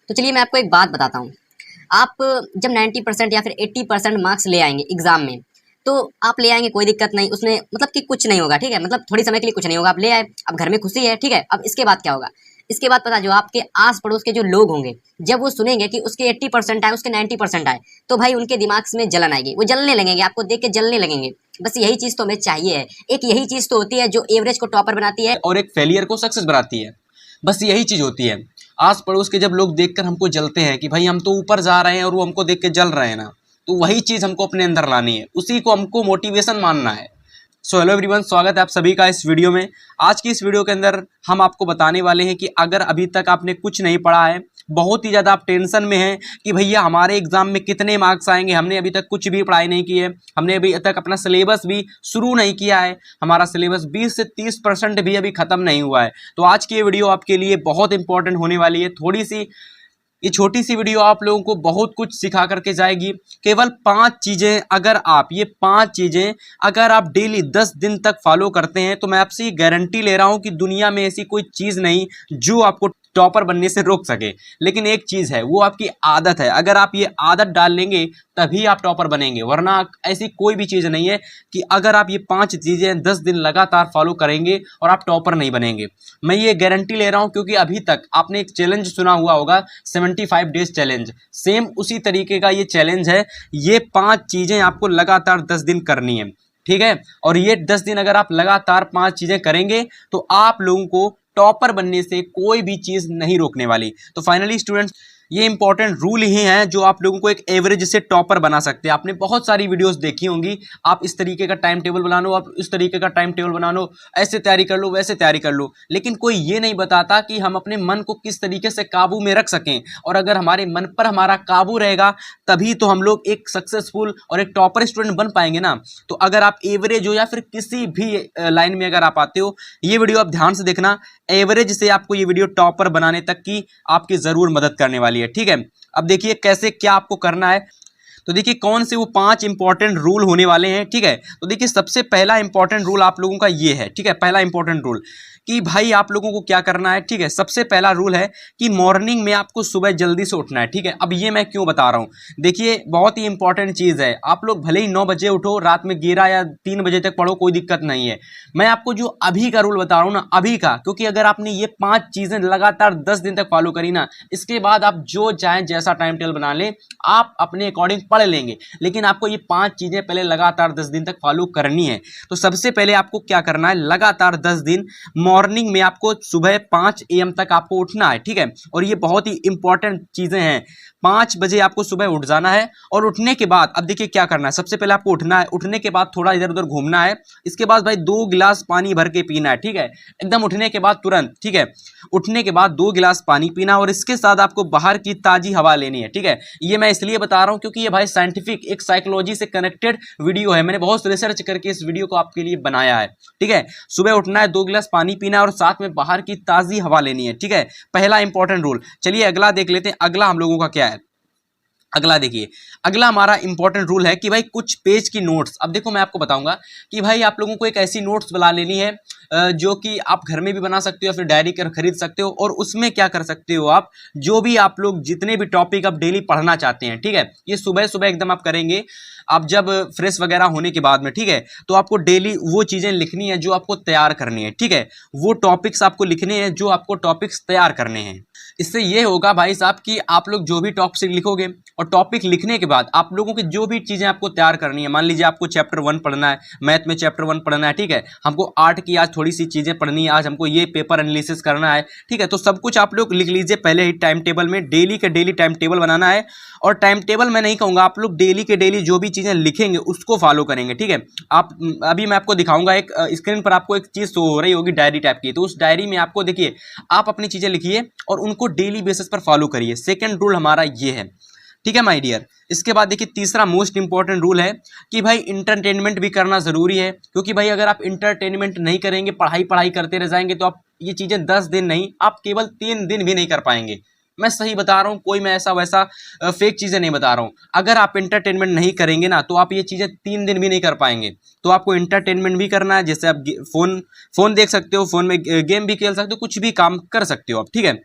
तो चलिए मैं आपको एक बात बताता हूँ। आप जब 90% या फिर 80% मार्क्स ले आएंगे एग्जाम में, तो आप ले आएंगे, कोई दिक्कत नहीं उसमें, मतलब कि कुछ नहीं होगा, ठीक है। मतलब थोड़ी समय के लिए कुछ नहीं होगा, आप ले आए, अब घर में खुशी है, ठीक है। अब इसके बाद क्या होगा? इसके बाद पता, जो आपके आस पड़ोस के जो लोग होंगे, जब वो सुनेंगे कि उसके 80% आए, उसके 90% आए, तो भाई उनके दिमाग में जलन आएगी, वो जलने लगेंगे, आपको देख के जलने लगेंगे। बस यही चीज तो हमें चाहिए है। एक यही चीज तो होती है जो एवरेज को टॉपर बनाती है और एक फेलियर को सक्सेस बनाती है। बस यही चीज होती है। आस पड़ोस के जब लोग देखकर हमको जलते हैं कि भाई हम तो ऊपर जा रहे हैं और वो हमको देख के जल रहे हैं ना, तो वही चीज हमको अपने अंदर लानी है, उसी को हमको मोटिवेशन मानना है। सो हेलो एवरीवन, स्वागत है आप सभी का इस वीडियो में। आज की इस वीडियो के अंदर हम आपको बताने वाले हैं कि अगर अभी तक आपने कुछ नहीं पढ़ा है, बहुत ही ज़्यादा आप टेंशन में हैं कि भैया हमारे एग्जाम में कितने मार्क्स आएंगे, हमने अभी तक कुछ भी पढ़ाई नहीं की है, हमने अभी तक अपना सिलेबस भी शुरू नहीं किया है, हमारा सिलेबस 20 से 30% भी अभी ख़त्म नहीं हुआ है, तो आज की ये वीडियो आपके लिए बहुत इंपॉर्टेंट होने वाली है। ये छोटी सी वीडियो आप लोगों को बहुत कुछ सिखा करके जाएगी। केवल 5 चीज़ें अगर आप डेली 10 दिन तक फॉलो करते हैं, तो मैं आपसे ये गारंटी ले रहा हूं कि दुनिया में ऐसी कोई चीज़ नहीं जो आपको टॉपर बनने से रोक सके। लेकिन एक चीज़ है, वो आपकी आदत है। अगर आप ये आदत डाल लेंगे तभी आप टॉपर बनेंगे, वरना ऐसी कोई भी चीज़ नहीं है कि अगर आप ये 5 चीज़ें 10 दिन लगातार फॉलो करेंगे और आप टॉपर नहीं बनेंगे। मैं ये गारंटी ले रहा हूँ, क्योंकि अभी तक आपने एक चैलेंज सुना हुआ होगा, 75 डेज चैलेंज। सेम उसी तरीके का ये चैलेंज है। ये 5 चीज़ें आपको लगातार 10 दिन करनी है, ठीक है। और ये 10 दिन अगर आप लगातार 5 चीज़ें करेंगे, तो आप लोगों को टॉपर बनने से कोई भी चीज़ नहीं रोकने वाली। तो फाइनली स्टूडेंट्स, ये इंपॉर्टेंट रूल ही है जो आप लोगों को एक एवरेज से टॉपर बना सकते हैं। आपने बहुत सारी वीडियोस देखी होंगी, आप इस तरीके का टाइम टेबल बना लो, आप इस तरीके का टाइम टेबल बना लो, ऐसे तैयारी कर लो, वैसे तैयारी कर लो, लेकिन कोई ये नहीं बताता कि हम अपने मन को किस तरीके से काबू में रख सकें। और अगर हमारे मन पर हमारा काबू रहेगा, तभी तो हम लोग एक सक्सेसफुल और एक टॉपर स्टूडेंट बन पाएंगे ना। तो अगर आप एवरेज हो या फिर किसी भी लाइन में अगर आप आते हो, ये वीडियो आप ध्यान से देखना। एवरेज से आपको ये वीडियो टॉपर बनाने तक की आपकी जरूर मदद करने वाली है, ठीक है। अब देखिए कैसे क्या आपको करना है। तो देखिए कौन से वो 5 इंपॉर्टेंट रूल होने वाले हैं, ठीक है। तो देखिए सबसे पहला इंपॉर्टेंट रूल आप लोगों का ये है, ठीक है। पहला इंपॉर्टेंट रूल कि भाई आप लोगों को क्या करना है, ठीक है। सबसे पहला रूल है कि मॉर्निंग में आपको सुबह जल्दी से उठना है, ठीक है। अब ये मैं क्यों बता रहा हूँ, देखिए बहुत ही इंपॉर्टेंट चीज़ है। आप लोग भले ही 9 बजे उठो, रात में 11 या 3 बजे तक पढ़ो, कोई दिक्कत नहीं है। मैं आपको जो अभी का रूल बता रहा हूँ ना, अभी का, क्योंकि अगर आपने ये 5 चीज़ें लगातार 10 दिन तक फॉलो करी ना, इसके बाद आप जो चाहें जैसा टाइम टेबल बना लें, आप अपने अकॉर्डिंग पढ़ लेंगे। लेकिन आपको ये 5 चीज़ें पहले लगातार 10 दिन तक फॉलो करनी है। तो सबसे पहले आपको क्या करना है, लगातार 10 दिन मॉर्निंग में आपको सुबह 5 AM तक आपको उठना है, ठीक है। और ये बहुत ही इंपॉर्टेंट चीज़ें हैं। 5 बजे आपको सुबह उठ जाना है, और उठने के बाद अब देखिए क्या करना है। सबसे पहले आपको उठना है, उठने के बाद थोड़ा इधर उधर घूमना है। इसके बाद भाई 2 गिलास पानी भर के पीना है, ठीक है। एकदम उठने के बाद तुरंत, ठीक है। उठने के बाद 2 गिलास पानी पीना, और इसके साथ आपको बाहर की ताज़ी हवा लेनी है, ठीक है। ये मैं इसलिए बता रहा हूँ क्योंकि ये भाई साइंटिफिक, एक साइकोलॉजी से कनेक्टेड वीडियो है। मैंने बहुत रिसर्च करके इस वीडियो को आपके लिए बनाया है, ठीक है। सुबह उठना है, 2 गिलास पानी पीना है, और साथ में बाहर की ताज़ी हवा लेनी है, ठीक है। पहला इंपॉर्टेंट रूल। चलिए अगला देख लेते हैं। अगला हम लोगों का क्या है। अगला देखिए, अगला हमारा इंपॉर्टेंट रूल है कि भाई कुछ पेज की नोट्स। अब देखो मैं आपको बताऊंगा कि भाई आप लोगों को एक ऐसी नोट्स बना लेनी है जो कि आप घर में भी बना सकते हो, फिर डायरी कर खरीद सकते हो। और उसमें क्या कर सकते हो, आप जो भी आप लोग जितने भी टॉपिक आप डेली पढ़ना चाहते हैं, ठीक है, ये सुबह सुबह एकदम आप करेंगे। आप जब फ्रेश वगैरह होने के बाद में, ठीक है, तो आपको डेली वो चीज़ें लिखनी है जो आपको तैयार करनी है, ठीक है। वो टॉपिक्स आपको लिखने हैं जो आपको टॉपिक्स तैयार करने हैं। इससे ये होगा भाई साहब कि आप लोग जो भी टॉपिक लिखोगे, और टॉपिक लिखने के बाद आप लोगों की जो भी चीज़ें आपको तैयार करनी है, मान लीजिए आपको चैप्टर 1 पढ़ना है, मैथ में चैप्टर 1 पढ़ना है, ठीक है। हमको आर्ट की आज थोड़ी सी चीज़ें पढ़नी है, आज हमको ये पेपर एनालिसिस करना है, ठीक है। तो सब कुछ आप लोग लिख लीजिए पहले ही टाइम टेबल में। डेली के डेली टाइम टेबल बनाना है। और टाइम टेबल मैं नहीं कहूँगा, आप लोग डेली के डेली जो भी चीज़ें लिखेंगे उसको फॉलो करेंगे, ठीक है। आप अभी मैं आपको दिखाऊंगा, एक स्क्रीन पर आपको एक चीज़ शो हो रही होगी, डायरी टाइप की। तो उस डायरी में आपको देखिए, आप अपनी चीज़ें लिखिए और उनको डेली बेसिस पर फॉलो करिए। सेकेंड रूल हमारा ये है, ठीक है माय डियर। इसके बाद देखिए तीसरा मोस्ट इंपॉर्टेंट रूल है कि भाई इंटरटेनमेंट भी करना ज़रूरी है। क्योंकि भाई अगर आप इंटरटेनमेंट नहीं करेंगे, पढ़ाई पढ़ाई करते रह जाएंगे, तो आप ये चीज़ें 10 दिन नहीं, आप केवल 3 दिन भी नहीं कर पाएंगे। मैं सही बता रहा हूँ, कोई मैं ऐसा वैसा फेक चीज़ें नहीं बता रहा हूँ। अगर आप इंटरटेनमेंट नहीं करेंगे ना, तो आप ये चीज़ें 3 दिन भी नहीं कर पाएंगे। तो आपको इंटरटेनमेंट भी करना है, जैसे आप फ़ोन देख सकते हो, फ़ोन में गेम भी खेल सकते हो, कुछ भी काम कर सकते हो आप, ठीक है।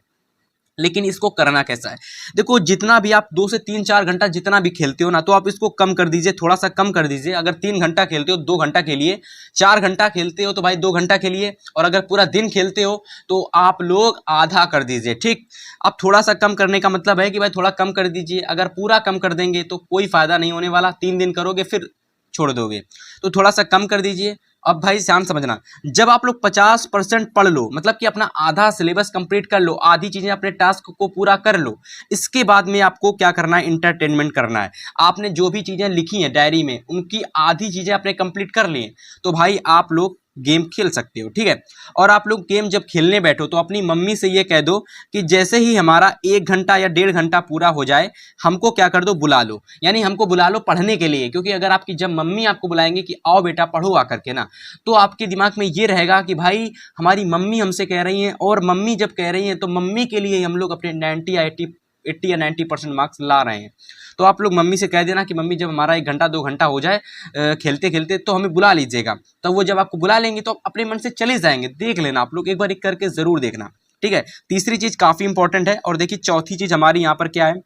लेकिन इसको करना कैसा है? देखो, जितना भी आप 2 से 3-4 घंटा जितना भी खेलते हो ना, तो आप इसको कम कर दीजिए, थोड़ा सा कम कर दीजिए। अगर 3 घंटा खेलते हो 2 घंटा खेलिए, 4 घंटा खेलते हो तो भाई 2 घंटा खेलिए, और अगर पूरा दिन खेलते हो तो आप लोग आधा कर दीजिए। ठीक, अब थोड़ा सा कम करने का मतलब है कि भाई थोड़ा कम कर दीजिए। अगर पूरा कम कर देंगे तो कोई फायदा नहीं होने वाला, 3 दिन करोगे फिर छोड़ दोगे, तो थोड़ा सा कम कर दीजिए। अब भाई ध्यान समझना, जब आप लोग 50% पढ़ लो, मतलब कि अपना आधा सिलेबस कंप्लीट कर लो, आधी चीजें अपने टास्क को पूरा कर लो, इसके बाद में आपको क्या करना है? इंटरटेनमेंट करना है। आपने जो भी चीजें लिखी हैं डायरी में, उनकी आधी चीजें आपने कंप्लीट कर ली हैं, तो भाई आप लोग गेम खेल सकते हो। ठीक है, और आप लोग गेम जब खेलने बैठो तो अपनी मम्मी से ये कह दो कि जैसे ही हमारा 1 घंटा या 1.5 घंटा पूरा हो जाए, हमको क्या कर दो? बुला लो, यानी हमको बुला लो पढ़ने के लिए। क्योंकि अगर आपकी जब मम्मी आपको बुलाएंगे कि आओ बेटा पढ़ो आकर के ना, तो आपके दिमाग में ये रहेगा कि भाई हमारी मम्मी हमसे कह रही हैं, और मम्मी जब कह रही हैं तो मम्मी के लिए हम लोग अपने 90 या 80 या 90% मार्क्स ला रहे हैं। तो आप लोग मम्मी से कह देना कि मम्मी जब हमारा 1 घंटा 2 घंटा हो जाए खेलते खेलते, तो हमें बुला लीजिएगा। तो वो जब आपको बुला लेंगे तो आप अपने मन से चले जाएंगे। देख लेना आप लोग, एक बार एक करके जरूर देखना। ठीक है, तीसरी चीज काफी इंपॉर्टेंट है। और देखिए चौथी चीज हमारी यहाँ पर क्या है?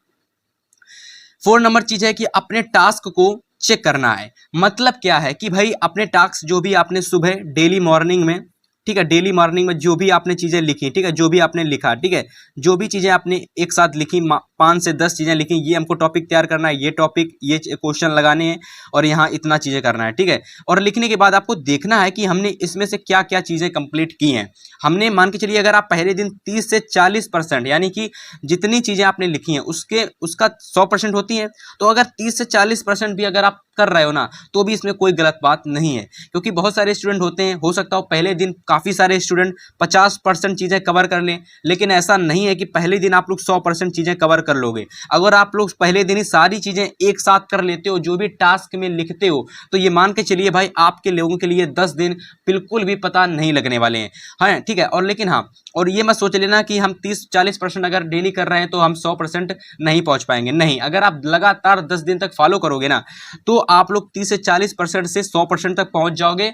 4 नंबर चीज है कि अपने टास्क को चेक करना है। मतलब क्या है कि भाई अपने टास्क जो भी आपने सुबह डेली मॉर्निंग में, ठीक है, डेली मॉर्निंग में जो भी आपने चीजें लिखी, ठीक है, जो भी आपने लिखा, ठीक है, जो भी चीजें आपने एक साथ लिखी, 5 से 10 चीजें लिखी, ये हमको टॉपिक तैयार करना है, ये टॉपिक, ये क्वेश्चन लगाने हैं, और यहाँ इतना चीजें करना है। ठीक है, और लिखने के बाद आपको देखना है कि हमने इसमें से क्या क्या चीजें कंप्लीट की हैं। हमने मान के चलिए अगर आप पहले दिन 30 से 40%, यानी कि जितनी चीजें आपने लिखी हैं उसका 100% होती है, तो अगर 30 से 40% भी अगर आप कर रहे हो ना, तो भी इसमें कोई गलत बात नहीं है। क्योंकि बहुत सारे स्टूडेंट होते हैं, हो सकता हो पहले दिन काफी सारे स्टूडेंट 50% चीजें कवर कर लें, लेकिन ऐसा नहीं है कि पहले दिन आप लोग 100% चीजें कवर कर लोगे। अगर आप लोग पहले दिन ही सारी चीजें एक साथ कर लेते हो, जो भी टास्क में लिखते हो, तो ये मान के चलिए भाई आपके लोगों के लिए 10 दिन बिल्कुल भी पता नहीं लगने वाले हैं। हाँ ठीक है, और लेकिन हाँ, और ये मत सोच लेना कि हम 30-40% अगर डेली कर रहे हैं तो हम 100% नहीं पहुंच पाएंगे। नहीं, अगर आप लगातार 10 दिन तक फॉलो करोगे ना, तो आप लोग 30 से 40% से 100% तक पहुंच जाओगे।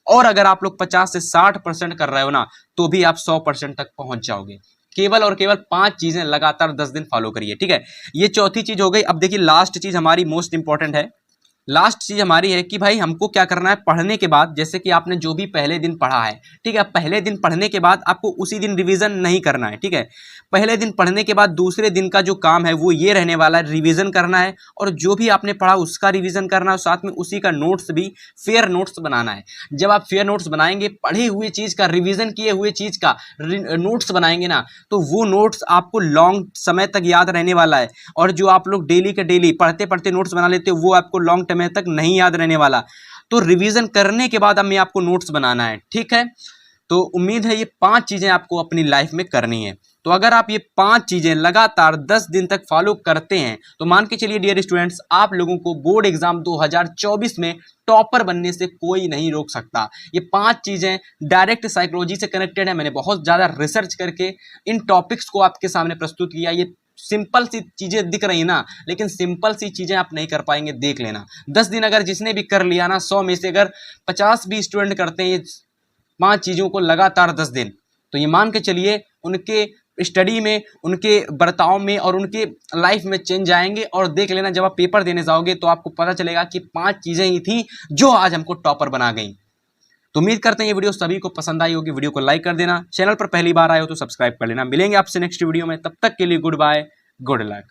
और अगर आप लोग 50 से 60% कर रहे हो ना, तो भी आप 100% तक पहुंच जाओगे। केवल और केवल 5 चीजें लगातार 10 दिन फॉलो करिए। ठीक है, ये चौथी चीज हो गई। अब देखिए लास्ट चीज हमारी मोस्ट इंपॉर्टेंट है। लास्ट चीज हमारी है कि भाई हमको क्या करना है पढ़ने के बाद, जैसे कि आपने जो भी पहले दिन पढ़ा है, ठीक है, पहले दिन पढ़ने के बाद आपको उसी दिन रिवीजन नहीं करना है। ठीक है, पहले दिन पढ़ने के बाद दूसरे दिन का जो काम है वो ये रहने वाला है, रिवीजन करना है, और जो भी आपने पढ़ा उसका रिवीजन करना है, साथ में उसी का नोट्स भी फेयर नोट्स बनाना है। जब आप फेयर नोट्स बनाएंगे, पढ़े हुए चीज का, रिवीजन किए हुए चीज का नोट्स बनाएंगे ना, तो वो नोट्स आपको लॉन्ग समय तक याद रहने वाला है। और जो आप लोग डेली के डेली पढ़ते पढ़ते नोट्स बना लेते हो, वो आपको लॉन्ग समय तक नहीं याद रहने वाला। तो रिवीजन करने के बाद हमें आपको नोट्स बनाना है। ठीक है, तो उम्मीद है ये 5 चीजें आपको अपनी लाइफ में करनी है। तो अगर आप ये 5 चीजें लगातार 10 दिन तक फॉलो करते हैं, तो मान के चलिए डियर स्टूडेंट्स, आप लोगों को बोर्ड एग्जाम 2024 में टॉपर बनने से कोई नहीं रोक सकता। ये 5 चीजें डायरेक्ट साइकोलॉजी से कनेक्टेड है। मैंने बहुत ज्यादा रिसर्च करके इन टॉपिक्स को आपके सामने प्रस्तुत किया। ये सिंपल सी चीजें दिख रही ना, लेकिन सिंपल सी चीजें आप नहीं कर पाएंगे। देख लेना, 10 दिन अगर जिसने भी कर लिया ना, 100 में से अगर 50 भी स्टूडेंट करते हैं ये 5 चीजों को लगातार 10 दिन, तो ये मान के चलिए उनके स्टडी में, उनके बर्ताव में और उनके लाइफ में चेंज आएंगे। और देख लेना, जब आप पेपर देने जाओगे तो आपको पता चलेगा कि 5 चीजें ही थी जो आज हमको टॉपर बना गई। तो उम्मीद करते हैं ये वीडियो सभी को पसंद आई होगी। वीडियो को लाइक कर देना, चैनल पर पहली बार आए हो तो सब्सक्राइब कर लेना। मिलेंगे आपसे नेक्स्ट वीडियो में, तब तक के लिए गुड बाय, गुड लक।